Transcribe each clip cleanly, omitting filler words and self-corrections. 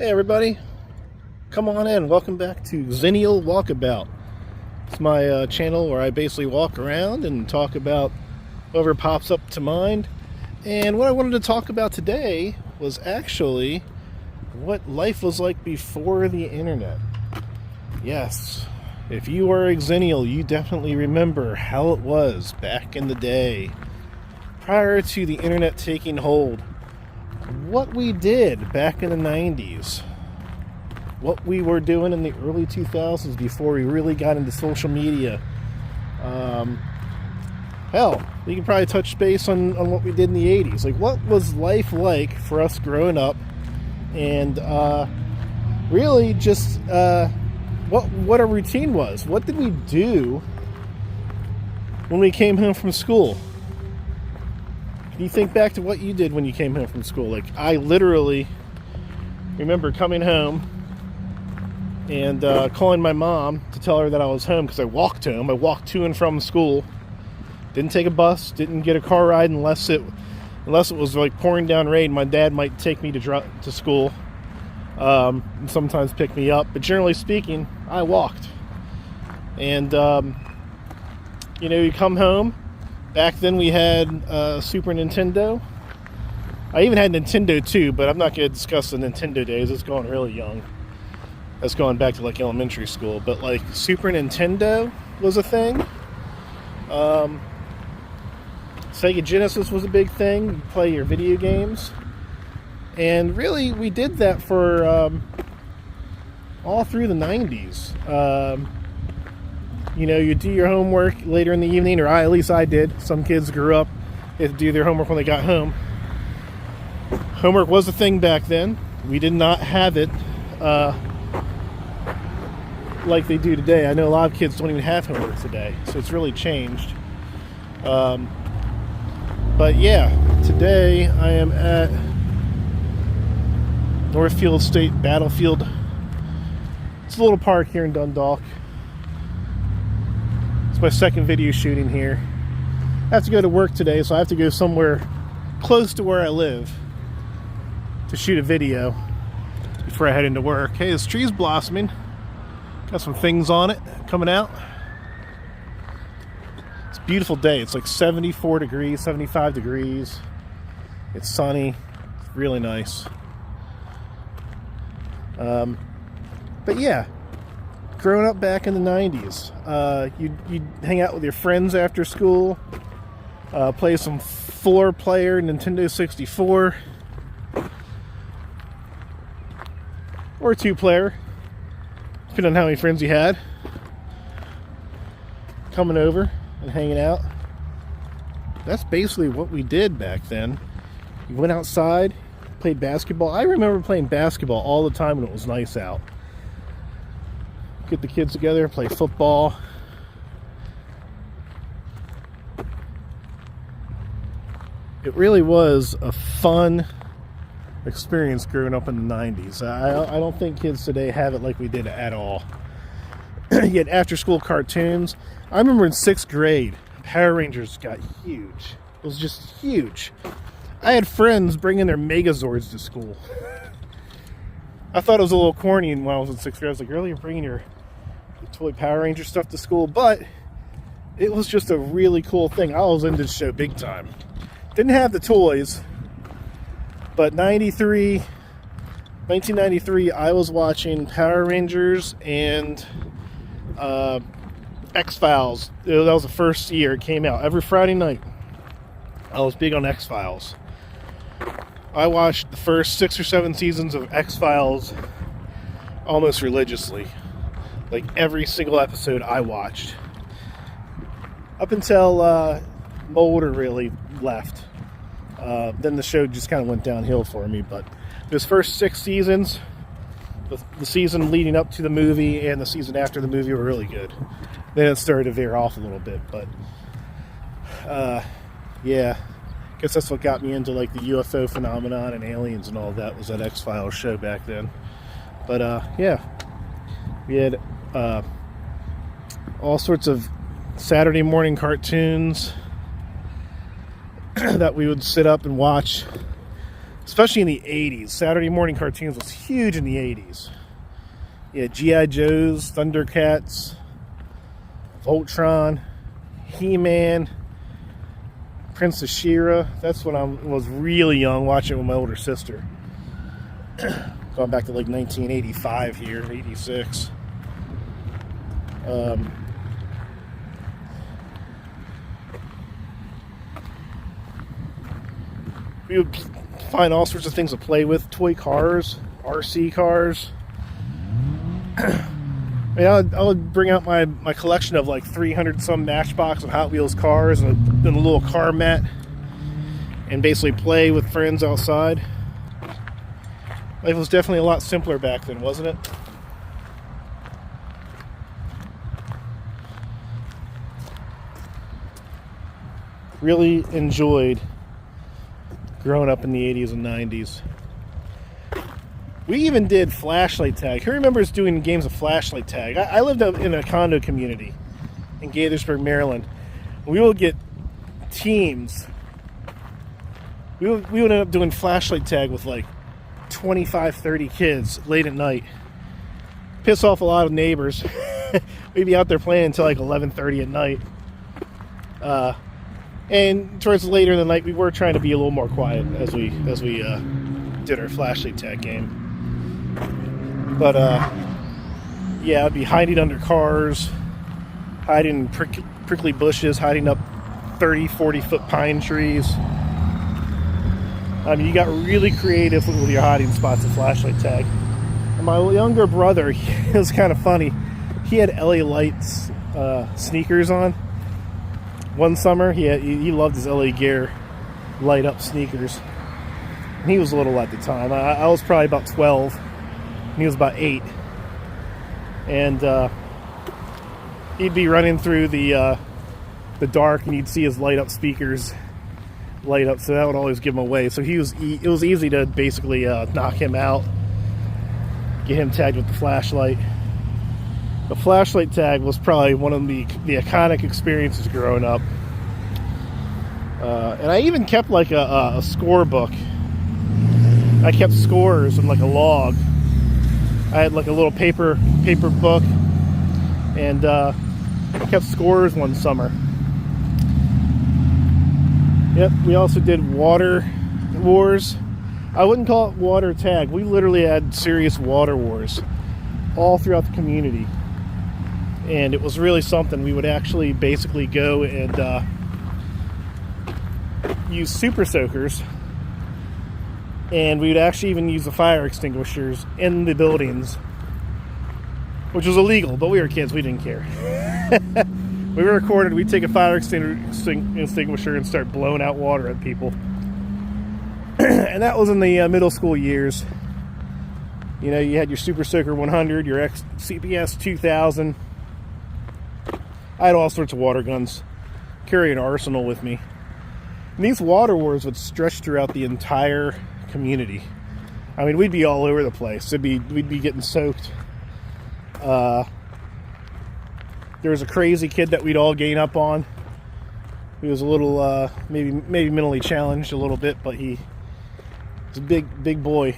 Hey everybody, come on in. Welcome back to Xennial Walkabout. It's my channel where I basically walk around and talk about whatever pops up to mind. And what I wanted to talk about today was actually what life was like before the internet. Yes, if you were a Xennial, you definitely remember how it was back in the day, prior to the internet taking hold. What we did back in the 90s, what we were doing in the early 2000s before we really got into social media. Hell, we can probably touch base on what we did in the 80s. Like, what was life like for us growing up? And really just what our routine was. What did we do when we came home from school? You think back to what you did when you came home from school. Like, I literally remember coming home and calling my mom to tell her that I was home, because I walked home. I walked to and from school. Didn't take a bus, didn't get a car ride unless it was like pouring down rain. My dad might take me to school, and sometimes pick me up, but generally speaking, I walked. And you come home. Back then we had Super Nintendo. I even had Nintendo too, but I'm not going to discuss the Nintendo days. It's going really young. That's going back to like elementary school. But like Super Nintendo was a thing. Sega Genesis was a big thing. You play your video games. And really, we did that for all through the 90s. You do your homework later in the evening, or at least I did. Some kids grew up, they had to do their homework when they got home. Homework was a thing back then. We did not have it like they do today. I know a lot of kids don't even have homework today, so it's really changed. But yeah, today I am at Northfield State Battlefield. It's a little park here in Dundalk. My second video shooting here. I have to go to work today, so I have to go somewhere close to where I live to shoot a video before I head into work. Hey, this tree's blossoming. Got some things on it coming out. It's a beautiful day. It's like 74 degrees, 75 degrees. It's sunny. It's really nice. But yeah, growing up back in the 90s, you'd hang out with your friends after school, play some 4-player Nintendo 64, or 2-player, depending on how many friends you had, coming over and hanging out. That's basically what we did back then. You went outside, played basketball. I remember playing basketball all the time when it was nice out. Get the kids together, play football. It really was a fun experience growing up in the 90s. I don't think kids today have it like we did at all. Yet after school cartoons, I remember in 6th grade, Power Rangers got huge. It was just huge. I had friends bringing their Megazords to school. I thought it was a little corny when I was in 6th grade. I was like, really, you're bringing your toy Power Ranger stuff to school? But it was just a really cool thing. I was into the show big time. Didn't have the toys, but 1993, I was watching Power Rangers and X-Files. That was the first year it came out. Every Friday night, I was big on X-Files. I watched the first 6 or 7 seasons of X-Files almost religiously. Like, every single episode I watched. Up until Mulder really left. Then the show just kind of went downhill for me. But those first 6 seasons, the season leading up to the movie and the season after the movie were really good. Then it started to veer off a little bit. But, yeah. I guess that's what got me into like the UFO phenomenon and aliens and all that, was that X-Files show back then. But yeah, we had all sorts of Saturday morning cartoons that we would sit up and watch especially in the 80s. Saturday morning cartoons was huge in the 80s. Yeah, G.I. Joes, Thundercats, Voltron, He-Man, Prince of She-Ra. That's when I was really young, watching it with my older sister. Going back to like 1985 here, 86. We would find all sorts of things to play with. Toy cars, RC cars. I would bring out my collection of like 300 some Matchbox and Hot Wheels cars and a little car mat, and basically play with friends outside. Life was definitely a lot simpler back then, wasn't it? Really enjoyed growing up in the 80s and 90s. We even did flashlight tag. Who remembers doing games of flashlight tag? I lived up in a condo community in Gaithersburg, Maryland. We would get teams. We would end up doing flashlight tag with like 25, 30 kids late at night. Piss off a lot of neighbors. We'd be out there playing until like 11:30 at night. And towards later in the night, we were trying to be a little more quiet as we did our flashlight tag game. But yeah, I'd be hiding under cars, hiding in prickly bushes, hiding up 30, 40-foot pine trees. I mean, you got really creative with your hiding spots in flashlight tag. And my younger brother, it was kind of funny. He had LA Lights sneakers on. One summer, he loved his LA Gear light up sneakers. And he was little at the time. I was probably about 12. And he was about 8. And he'd be running through the dark, and you'd see his light up speakers light up. So that would always give him away. So it was easy to basically knock him out, get him tagged with the flashlight. The flashlight tag was probably one of the iconic experiences growing up. And I even kept like a score book. I kept scores in like a log. I had like a little paper book, and I kept scores one summer. Yep, we also did water wars. I wouldn't call it water tag. We literally had serious water wars all throughout the community. And it was really something. We would actually basically go and use super soakers, and we would actually even use the fire extinguishers in the buildings, which was illegal, but we were kids, we didn't care. We were recorded. We'd take a fire extinguisher and start blowing out water at people. And that was in the middle school years. You know, you had your Super Soaker 100, your CPS 2000. I had all sorts of water guns. Carry an arsenal with me. And these water wars would stretch throughout the entire community. I mean, we'd be all over the place. We'd be getting soaked. There was a crazy kid that we'd all gain up on. He was a little, maybe mentally challenged a little bit, but he was a big boy.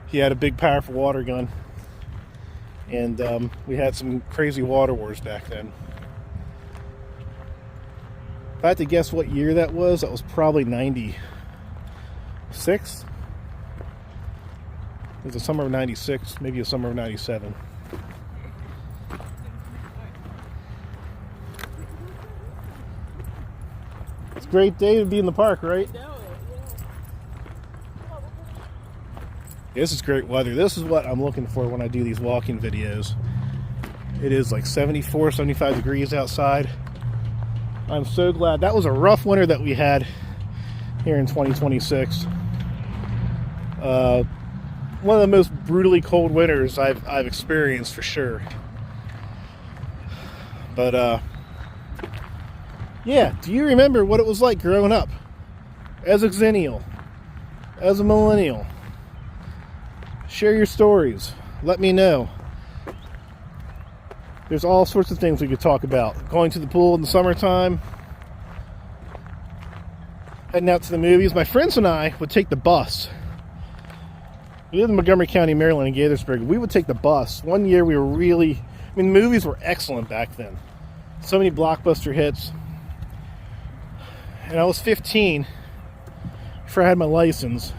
He had a big, powerful water gun. And we had some crazy water wars back then. If I had to guess what year that was probably 96. It was the summer of 96, maybe the summer of 97. It's a great day to be in the park, right? This is great weather. This is what I'm looking for when I do these walking videos. It is like 74, 75 degrees outside. I'm so glad. That was a rough winter that we had here in 2026. One of the most brutally cold winters I've experienced for sure. But yeah, do you remember what it was like growing up as a Xennial, as a millennial? Share your stories. Let me know. There's all sorts of things we could talk about. Going to the pool in the summertime. Heading out to the movies. My friends and I would take the bus We lived in Montgomery County, Maryland, in Gaithersburg. We would take the bus. One year we were really, I mean, the movies were excellent back then. So many blockbuster hits. And I was 15 before I had my license.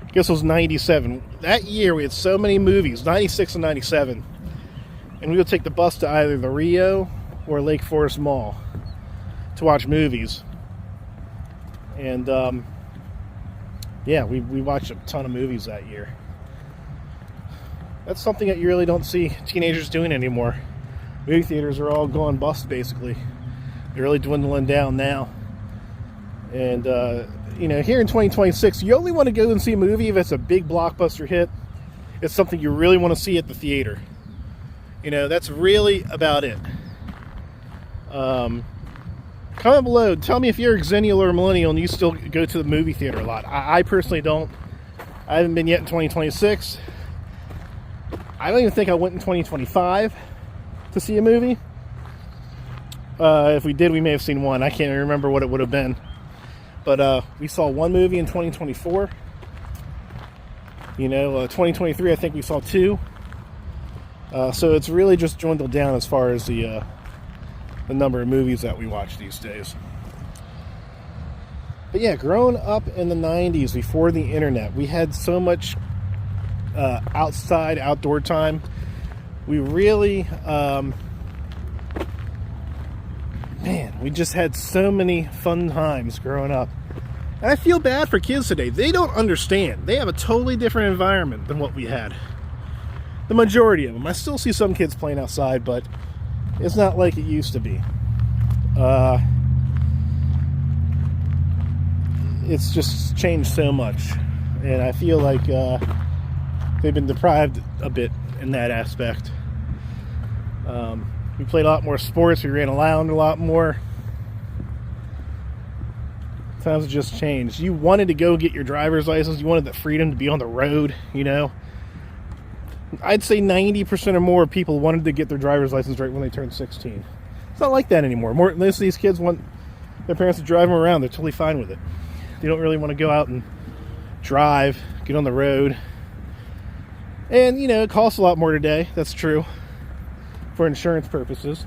I guess it was 97. That year we had so many movies, 96 and 97. And we would take the bus to either the Rio or Lake Forest Mall to watch movies. And yeah, we watched a ton of movies that year. That's something that you really don't see teenagers doing anymore. Movie theaters are all going bust, basically. They're really dwindling down now. And, you know, here in 2026, you only want to go and see a movie if it's a big blockbuster hit. It's something you really want to see at the theater. You know, that's really about it. Comment below. Tell me if you're a Xennial or a millennial and you still go to the movie theater a lot. I personally don't. I haven't been yet in 2026. I don't even think I went in 2025 to see a movie. If we did, we may have seen one. I can't even remember what it would have been. But we saw one movie in 2024. You know, 2023, I think we saw two. So it's really just dwindled down as far as the number of movies that we watch these days. But yeah, growing up in the 90s before the internet, we had so much outdoor time. We really, man, we just had so many fun times growing up. And I feel bad for kids today. They don't understand. They have a totally different environment than what we had. The majority of them. I still see some kids playing outside, but it's not like it used to be. It's just changed so much. And I feel like they've been deprived a bit in that aspect. We played a lot more sports. We ran around a lot more. Times have just changed. You wanted to go get your driver's license. You wanted the freedom to be on the road, you know. I'd say 90% or more people wanted to get their driver's license right when they turned 16. It's not like that anymore. Most of these kids want their parents to drive them around. They're totally fine with it. They don't really want to go out and drive, get on the road. And, you know, it costs a lot more today. That's true. For insurance purposes.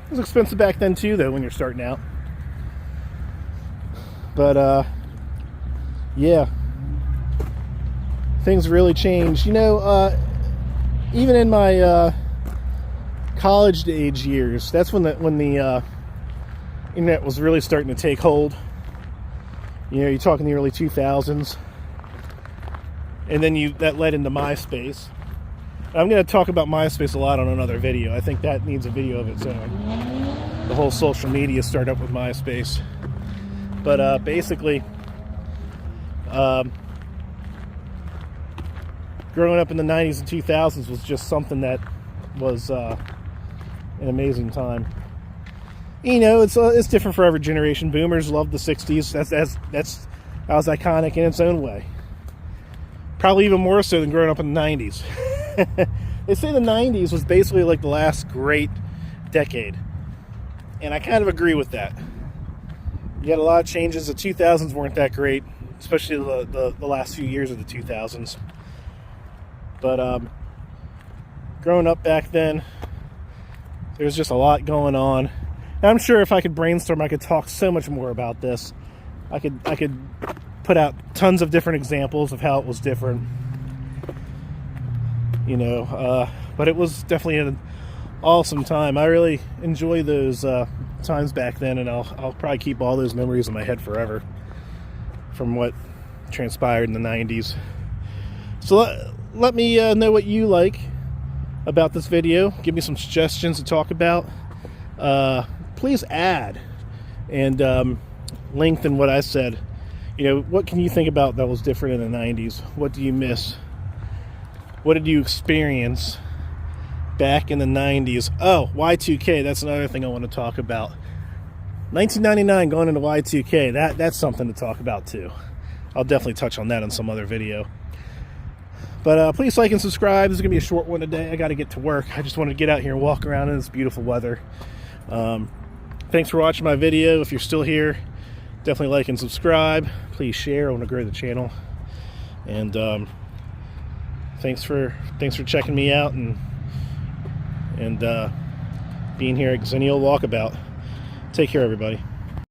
It was expensive back then, too, though, when you're starting out. But, yeah. Things really changed. You know, even in my college age years, that's when the internet was really starting to take hold. You know, you're talking the early 2000s, and then that led into MySpace. I'm going to talk about MySpace a lot on another video. I think that needs a video of its own. The whole social media startup with MySpace. But basically, growing up in the 90s and 2000s was just something that was an amazing time. You know, it's different for every generation. Boomers loved the 60s. That was iconic in its own way. Probably even more so than growing up in the 90s. They say the 90s was basically like the last great decade. And I kind of agree with that. You had a lot of changes. The 2000s weren't that great, especially the last few years of the 2000s. But growing up back then, there was just a lot going on. And I'm sure if I could brainstorm, I could talk so much more about this. I could put out tons of different examples of how it was different. You know, but it was definitely an awesome time. I really enjoy those times back then, and I'll probably keep all those memories in my head forever from what transpired in the 90s. So let me know what you like about this video. Give me some suggestions to talk about. Please add and lengthen what I said. You know, what can you think about that was different in the 90s? What do you miss? What did you experience back in the 90s? Oh, Y2K, that's another thing I want to talk about. 1999 going into Y2K, that's something to talk about too. I'll definitely touch on that in some other video. But please like and subscribe. This is going to be a short one today. I got to get to work. I just wanted to get out here and walk around in this beautiful weather. Thanks for watching my video. If you're still here, definitely like and subscribe. Please share. I want to grow the channel. And thanks for checking me out and being here at Xennial Walkabout. Take care, everybody.